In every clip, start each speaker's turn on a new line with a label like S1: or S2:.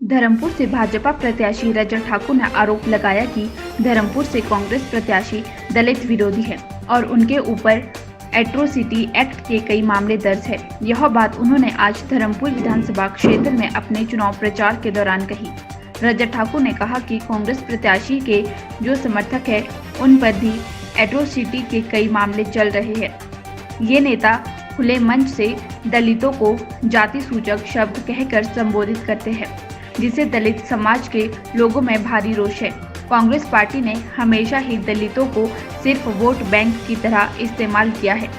S1: धर्मपुर से भाजपा प्रत्याशी रजत ठाकुर ने आरोप लगाया कि धर्मपुर से कांग्रेस प्रत्याशी दलित विरोधी है और उनके ऊपर एट्रोसिटी एक्ट के कई मामले दर्ज है। यह बात उन्होंने आज धर्मपुर विधानसभा क्षेत्र में अपने चुनाव प्रचार के दौरान कही। रजत ठाकुर ने कहा कि कांग्रेस प्रत्याशी के जो समर्थक है उन पर भी एट्रोसिटी के कई मामले चल रहे हैं। ये नेता खुले मंच से दलितों को जाति सूचक शब्द कहकर संबोधित करते हैं, जिससे दलित समाज के लोगों में भारी रोष है। कांग्रेस पार्टी ने हमेशा ही दलितों को सिर्फ वोट बैंक की तरह इस्तेमाल किया है।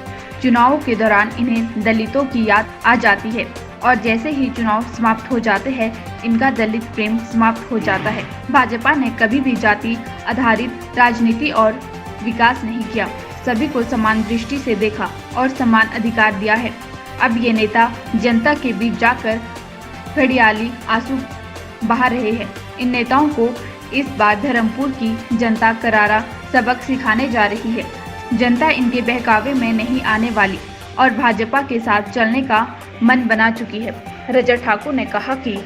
S1: चुनावों के दौरान इन्हें दलितों की याद आ जाती है और जैसे ही चुनाव समाप्त हो जाते हैं इनका दलित प्रेम समाप्त हो जाता है। भाजपा ने कभी भी जाति आधारित राजनीति और विकास नहीं किया, सभी को समान दृष्टि से देखा और समान अधिकार दिया है। अब ये नेता जनता के बीच जाकर घड़ियाली आंसू बहा रहे हैं। इन नेताओं को इस बार धर्मपुर की जनता करारा सबक सिखाने जा रही है। जनता इनके बहकावे में नहीं आने वाली और भाजपा के साथ चलने का मन बना चुकी है। रजत ठाकुर ने कहा कि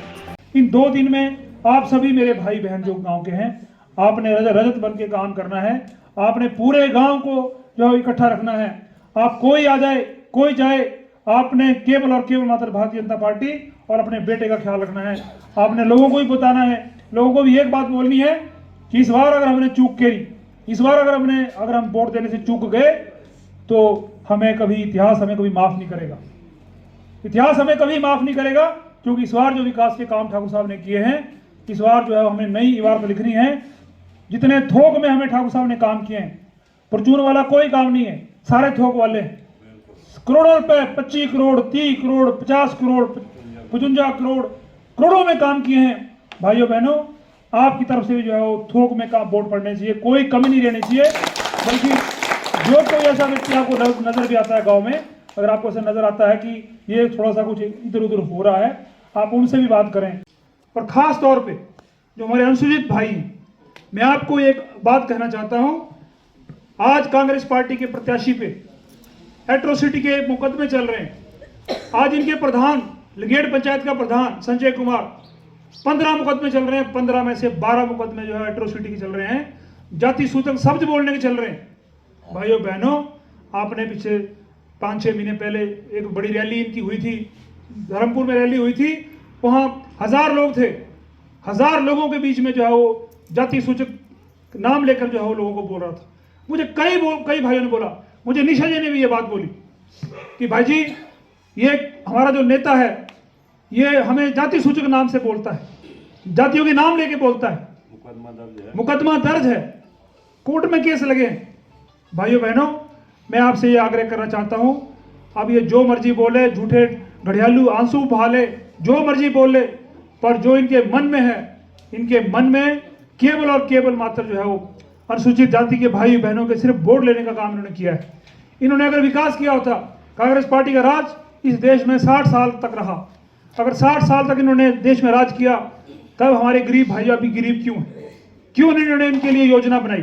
S2: इन 2 दिन में आप सभी मेरे भाई बहन जो गांव के हैं, आपने रजत बन के काम करना है। आपने पूरे गांव को जो इकट्ठा रखना है। आप कोई आ जाए कोई जाए, आपने केवल और केवल मात्र भारतीय जनता पार्टी और अपने बेटे का ख्याल रखना है। आपने लोगों को भी बताना है, लोगों को भी एक बात बोलनी है कि इस बार अगर हमने चूक करी, इस बार अगर हम वोट देने से चूक गए तो इतिहास हमें कभी माफ नहीं करेगा। इतिहास हमें कभी माफ नहीं करेगा, क्योंकि इस बार जो विकास के काम ठाकुर साहब ने किए हैं, इस बार जो है हमें नई इबारत लिखनी है। जितने थोक में हमें ठाकुर साहब ने काम किए हैं, परचून वाला कोई काम नहीं है, सारे थोक वाले करोड़ों रुपए, 25 करोड़, 30 करोड़, 50 करोड़, 55 करोड़, करोड़ों में काम किए हैं। भाइयों बहनों, आपकी तरफ से भी जो है वो थोक में काम वोट पड़ने चाहिए, कोई कमी नहीं रहनी चाहिए। बल्कि जो कोई ऐसा व्यक्ति आपको नजर भी आता है गांव में, अगर आपको ऐसा नजर आता है कि ये थोड़ा सा कुछ इधर उधर हो रहा है, आप उनसे भी बात करें। और खास तौर पे जो हमारे अनुसूचित भाई हैं, मैं आपको एक बात कहना चाहता हूं। आज कांग्रेस पार्टी के प्रत्याशी पे एट्रोसिटी के मुकदमे चल रहे हैं। आज इनके प्रधान, लिंगेड़ पंचायत का प्रधान संजय कुमार, 15 मुकदमे चल रहे हैं। 15 में से 12 मुकदमे जो है एट्रोसिटी के चल रहे हैं, जाति सूचक शब्द बोलने के चल रहे हैं। भाइयों बहनों, आपने पिछले 5-6 महीने पहले एक बड़ी रैली इनकी हुई थी, धर्मपुर में रैली हुई थी। वहां 1000 लोग थे। 1000 लोगों के बीच में जो है वो जाति सूचक नाम लेकर जो है वो लोगों को बोल रहा था। मुझे कई भाइयों ने बोला, मुझे निशा जी ने भी ये बात बोली कि भाई जी, ये हमारा जो नेता है ये हमें जाति सूचक नाम से बोलता है, जातियों के नाम लेके बोलता है। मुकदमा दर्ज है, कोर्ट में केस लगे हैं। भाइयों बहनों, मैं आपसे ये आग्रह करना चाहता हूं, अब ये जो मर्जी बोले, झूठे घड़ियालू आंसू बहा ले, जो मर्जी बोले, पर जो इनके मन में है, इनके मन में केवल और केवल मात्र जो है वो अनुसूचित जाति के भाई बहनों के सिर्फ वोट लेने का काम इन्होंने किया है। इन्होंने अगर विकास किया होता, कांग्रेस पार्टी का राज इस देश में 60 साल तक रहा। अगर 60 साल तक इन्होंने देश में राज किया, तब हमारे गरीब भाई अभी गरीब क्यों हैं? क्यों नहीं इन्होंने इनके लिए योजना बनाई?